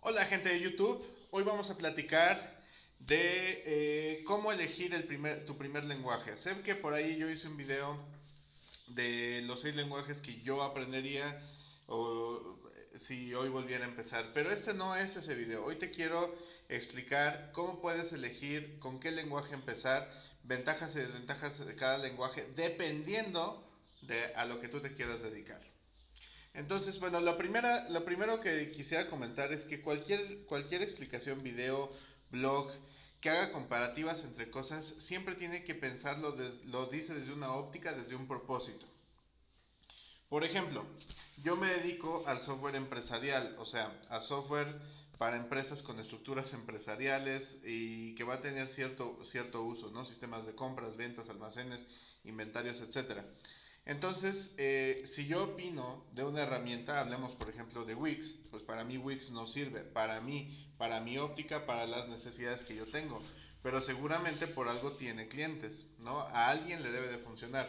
Hola gente de YouTube, hoy vamos a platicar de cómo elegir tu primer lenguaje. Sé que por ahí yo hice un video de los 6 lenguajes que yo aprendería o si hoy volviera a empezar, pero este no es ese video. Hoy te quiero explicar cómo puedes elegir con qué lenguaje empezar, ventajas y desventajas de cada lenguaje, dependiendo de a lo que tú te quieras dedicar. Entonces, bueno, lo primero que quisiera comentar es que cualquier explicación, video, blog, que haga comparativas entre cosas, siempre tiene que pensarlo, lo dice desde una óptica, desde un propósito. Por ejemplo, yo me dedico al software empresarial, o sea, a software para empresas con estructuras empresariales y que va a tener cierto uso, ¿no? Sistemas de compras, ventas, almacenes, inventarios, etcétera. Entonces, si yo opino de una herramienta, hablemos por ejemplo de Wix, pues para mí Wix no sirve, para mí, para mi óptica, para las necesidades que yo tengo, pero seguramente por algo tiene clientes, ¿no? A alguien le debe de funcionar.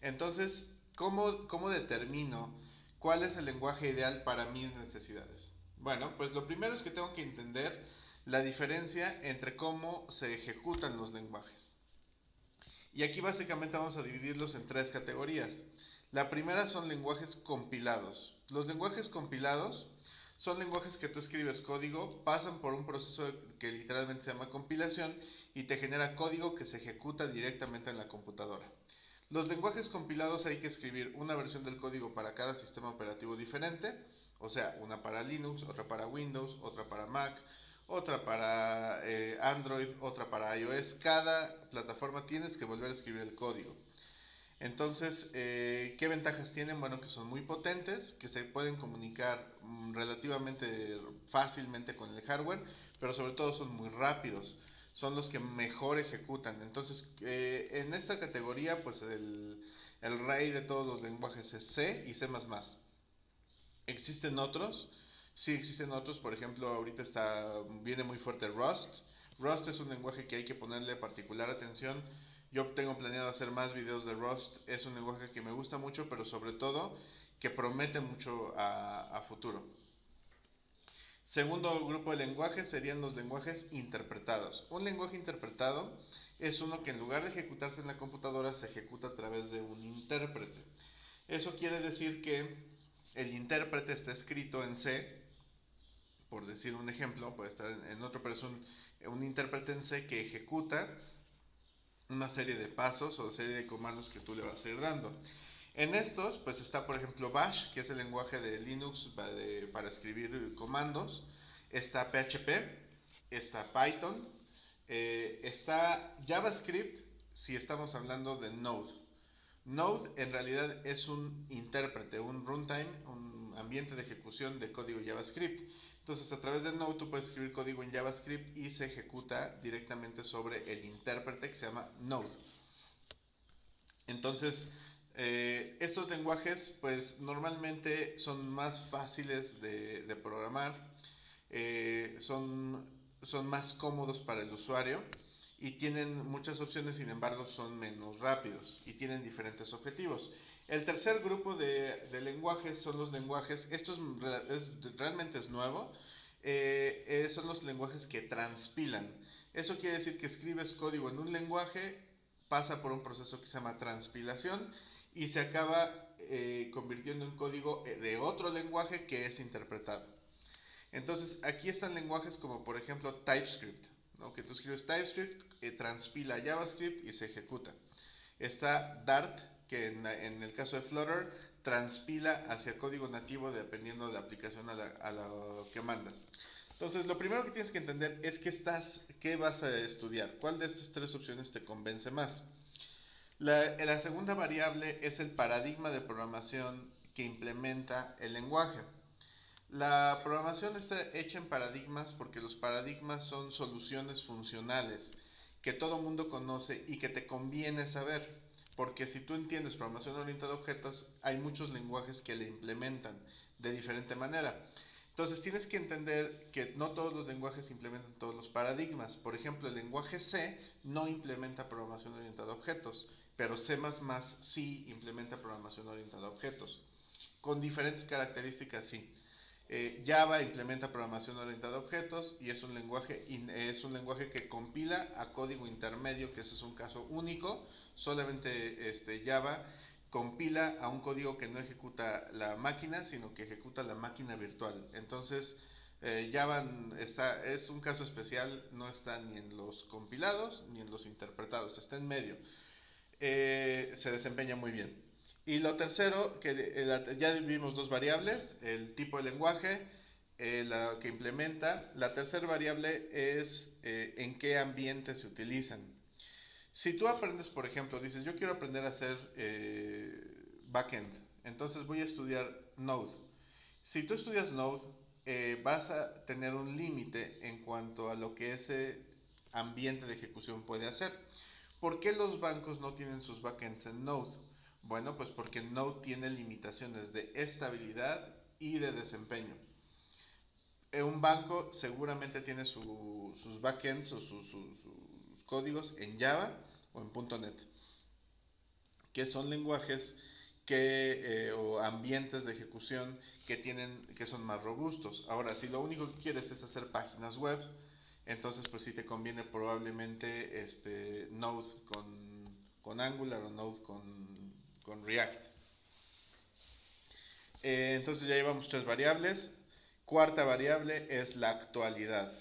Entonces, ¿cómo determino cuál es el lenguaje ideal para mis necesidades? Bueno, pues lo primero es que tengo que entender la diferencia entre cómo se ejecutan los lenguajes. Y aquí básicamente vamos a dividirlos en 3 categorías. La primera son lenguajes compilados. Los lenguajes compilados son lenguajes que tú escribes código, pasan por un proceso que literalmente se llama compilación y te genera código que se ejecuta directamente en la computadora. Los lenguajes compilados hay que escribir una versión del código para cada sistema operativo diferente, o sea, una para Linux, otra para Windows, otra para Mac, otra para Android, otra para iOS. Cada plataforma tienes que volver a escribir el código. Entonces, ¿qué ventajas tienen? Bueno, que son muy potentes, que se pueden comunicar relativamente fácilmente con el hardware, pero sobre todo son muy rápidos, son los que mejor ejecutan. Entonces, en esta categoría, pues el rey de todos los lenguajes es C y C++. ¿Existen otros? Sí, existen otros. Por ejemplo, ahorita viene muy fuerte Rust. Rust es un lenguaje que hay que ponerle particular atención. Yo tengo planeado hacer más videos de Rust. Es un lenguaje que me gusta mucho, pero sobre todo que promete mucho a futuro. Segundo grupo de lenguajes serían los lenguajes interpretados. Un lenguaje interpretado es uno que en lugar de ejecutarse en la computadora se ejecuta a través de un intérprete. Eso quiere decir que el intérprete está escrito en C, por decir un ejemplo, puede estar en otro, pero es un intérprete en C que ejecuta una serie de pasos o serie de comandos que tú le vas a ir dando. En estos, pues está por ejemplo Bash, que es el lenguaje de Linux para escribir comandos. Está PHP, está Python, está JavaScript, si estamos hablando de Node. Node en realidad es un intérprete, un runtime, un ambiente de ejecución de código JavaScript. Entonces, a través de Node tú puedes escribir código en JavaScript y se ejecuta directamente sobre el intérprete que se llama Node. Entonces, estos lenguajes, pues normalmente son más fáciles de programar, son más cómodos para el usuario y tienen muchas opciones, sin embargo son menos rápidos y tienen diferentes objetivos. El tercer grupo de lenguajes son los lenguajes, realmente es nuevo, son los lenguajes que transpilan. Eso quiere decir que escribes código en un lenguaje, pasa por un proceso que se llama transpilación y se acaba convirtiendo en código de otro lenguaje que es interpretado. Entonces, aquí están lenguajes como por ejemplo TypeScript, ¿no? Que tú escribes TypeScript, transpila JavaScript y se ejecuta. Está Dart, que en el caso de Flutter transpila hacia código nativo dependiendo de la aplicación a lo que mandas. Entonces, lo primero que tienes que entender es qué vas a estudiar, cuál de estas 3 opciones te convence más. La segunda variable es el paradigma de programación que implementa el lenguaje. La programación está hecha en paradigmas porque los paradigmas son soluciones funcionales que todo mundo conoce y que te conviene saber. Porque si tú entiendes programación orientada a objetos, hay muchos lenguajes que le implementan de diferente manera. Entonces tienes que entender que no todos los lenguajes implementan todos los paradigmas. Por ejemplo, el lenguaje C no implementa programación orientada a objetos, pero C++ sí implementa programación orientada a objetos. Con diferentes características, sí. Java implementa programación orientada a objetos y es un lenguaje que compila a código intermedio, que ese es un caso único. Solamente Java compila a un código que no ejecuta la máquina, sino que ejecuta la máquina virtual. Entonces, Java es un caso especial, no está ni en los compilados ni en los interpretados, está en medio. Se desempeña muy bien. Y lo tercero, ya vimos dos variables, el tipo de lenguaje, la que implementa. La tercera variable es en qué ambiente se utilizan. Si tú aprendes, por ejemplo, dices, yo quiero aprender a hacer backend, entonces voy a estudiar Node. Si tú estudias Node, vas a tener un límite en cuanto a lo que ese ambiente de ejecución puede hacer. ¿Por qué los bancos no tienen sus backends en Node? Bueno, pues porque Node tiene limitaciones de estabilidad y de desempeño. Un banco seguramente tiene sus backends o sus códigos en Java o en .NET, que son lenguajes o ambientes de ejecución que son más robustos. Ahora, si lo único que quieres es hacer páginas web, entonces pues sí te conviene probablemente Node con Angular o Node con React. Entonces ya llevamos tres variables. Cuarta variable es la actualidad.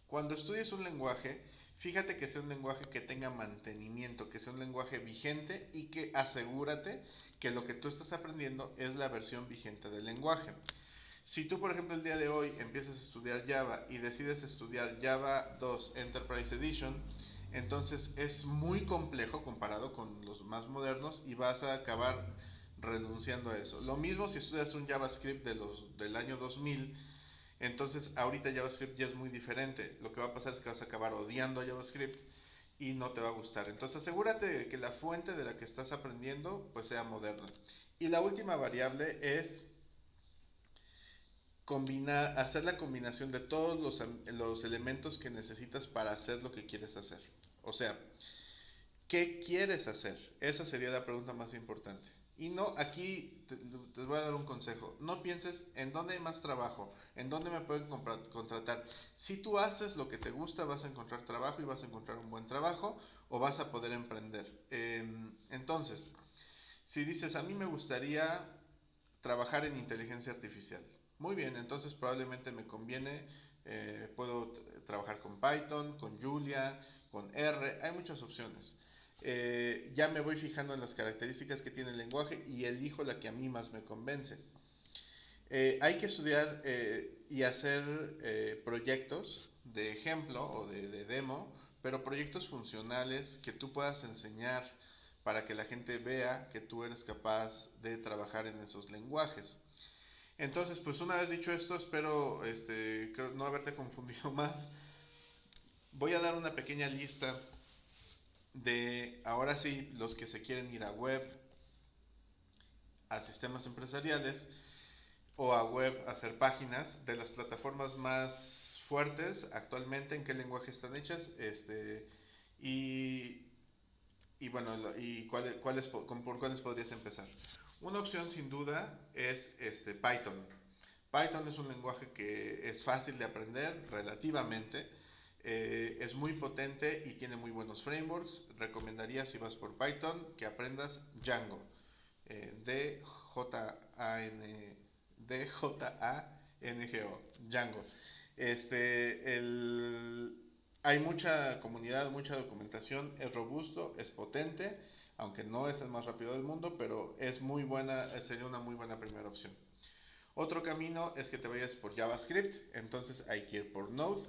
Cuando estudies un lenguaje, fíjate que sea un lenguaje que tenga mantenimiento, que sea un lenguaje vigente y que asegúrate que lo que tú estás aprendiendo es la versión vigente del lenguaje. Si tú, por ejemplo, el día de hoy empiezas a estudiar Java y decides estudiar Java 2 Enterprise Edition, entonces es muy complejo comparado con los más modernos y vas a acabar renunciando a eso. Lo mismo si estudias un JavaScript del año 2000, entonces ahorita JavaScript ya es muy diferente. Lo que va a pasar es que vas a acabar odiando a JavaScript y no te va a gustar. Entonces asegúrate de que la fuente de la que estás aprendiendo pues sea moderna. Y la última variable es hacer la combinación de todos los elementos que necesitas para hacer lo que quieres hacer. O sea, ¿qué quieres hacer? Esa sería la pregunta más importante. Y no, aquí te voy a dar un consejo. No pienses en dónde hay más trabajo, en dónde me pueden contratar. Si tú haces lo que te gusta, vas a encontrar trabajo y vas a encontrar un buen trabajo o vas a poder emprender. Entonces, si dices, a mí me gustaría trabajar en inteligencia artificial. Muy bien, entonces probablemente me conviene, puedo trabajar con Python, con Julia, con R, hay muchas opciones. Ya me voy fijando en las características que tiene el lenguaje y elijo la que a mí más me convence. Hay que estudiar y hacer proyectos de ejemplo o de demo, pero proyectos funcionales que tú puedas enseñar para que la gente vea que tú eres capaz de trabajar en esos lenguajes. Entonces, pues una vez dicho esto, espero creo no haberte confundido más. Voy a dar una pequeña lista de, ahora sí, los que se quieren ir a web, a sistemas empresariales o a web a hacer páginas, de las plataformas más fuertes actualmente, en qué lenguaje están hechas, y, y bueno, por cuáles podrías empezar. Una opción sin duda es Python. Python es un lenguaje que es fácil de aprender relativamente, es muy potente y tiene muy buenos frameworks. Recomendaría, si vas por Python, que aprendas Django, D-J-A-N-G-O, Django. Hay mucha comunidad, mucha documentación, es robusto, es potente, aunque no es el más rápido del mundo, pero es muy buena, sería una muy buena primera opción. Otro camino es que te vayas por JavaScript, entonces hay que ir por Node.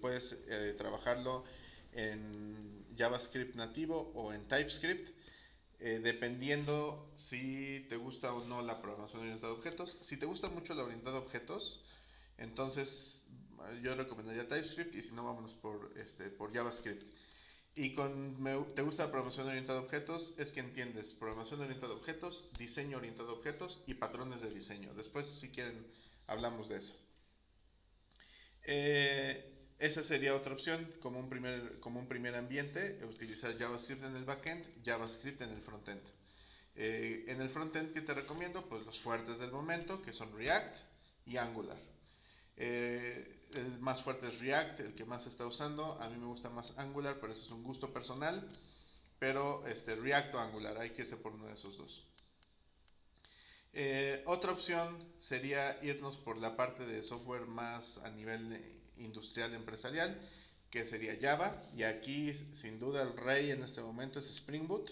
Puedes trabajarlo en JavaScript nativo o en TypeScript, dependiendo si te gusta o no la programación orientada a objetos. Si te gusta mucho la orientada a objetos, entonces yo recomendaría TypeScript, y si no, vámonos por JavaScript. Y te gusta la programación orientada a objetos, es que entiendes programación orientada a objetos, diseño orientado a objetos y patrones de diseño. Después, si quieren, hablamos de eso. Esa sería otra opción, como un primer ambiente, utilizar JavaScript en el backend, JavaScript en el frontend. En el frontend, ¿qué te recomiendo? Pues los fuertes del momento, que son React y Angular. El más fuerte es React, el que más se está usando. A mí me gusta más Angular, pero eso es un gusto personal. Pero React o Angular, hay que irse por uno de esos dos. Otra opción sería irnos por la parte de software más a nivel industrial empresarial, que sería Java, y aquí sin duda el rey en este momento es Spring Boot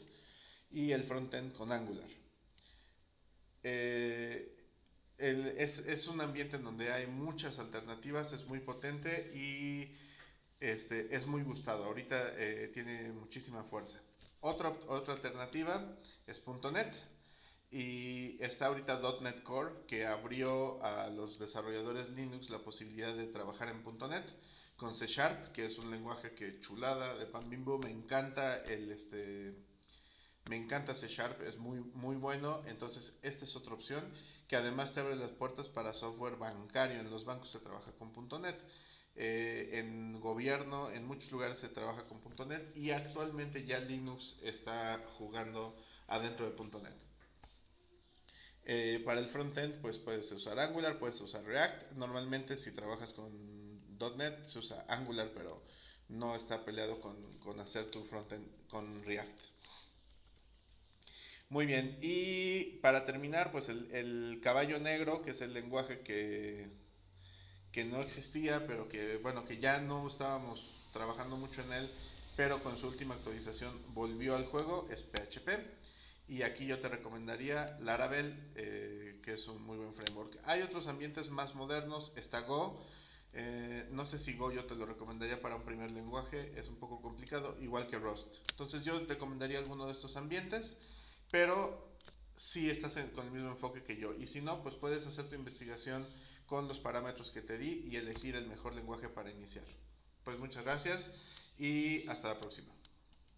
y el frontend con Angular. Eh, es un ambiente en donde hay muchas alternativas, es muy potente y es muy gustado. Ahorita tiene muchísima fuerza. Otra alternativa es .NET. Y está ahorita .NET Core, que abrió a los desarrolladores Linux la posibilidad de trabajar en .NET con C Sharp, que es un lenguaje que chulada de pan bimbo. Me encanta C Sharp, es muy bueno. Entonces esta es otra opción que además te abre las puertas para software bancario. En los bancos se trabaja con .NET. En gobierno, en muchos lugares se trabaja con .NET y actualmente ya Linux está jugando adentro de .NET. Para el frontend, pues puedes usar Angular, puedes usar React. Normalmente, si trabajas con .NET, se usa Angular, pero no está peleado con hacer tu frontend con React. Muy bien, y para terminar, pues el caballo negro, que es el lenguaje que no existía, pero que, bueno, que ya no estábamos trabajando mucho en él, pero con su última actualización volvió al juego, es PHP. Y aquí yo te recomendaría Laravel, que es un muy buen framework. Hay otros ambientes más modernos, está Go. No sé si Go yo te lo recomendaría para un primer lenguaje, es un poco complicado, igual que Rust. Entonces yo recomendaría alguno de estos ambientes, pero si estás con el mismo enfoque que yo. Y si no, pues puedes hacer tu investigación con los parámetros que te di y elegir el mejor lenguaje para iniciar. Pues muchas gracias y hasta la próxima.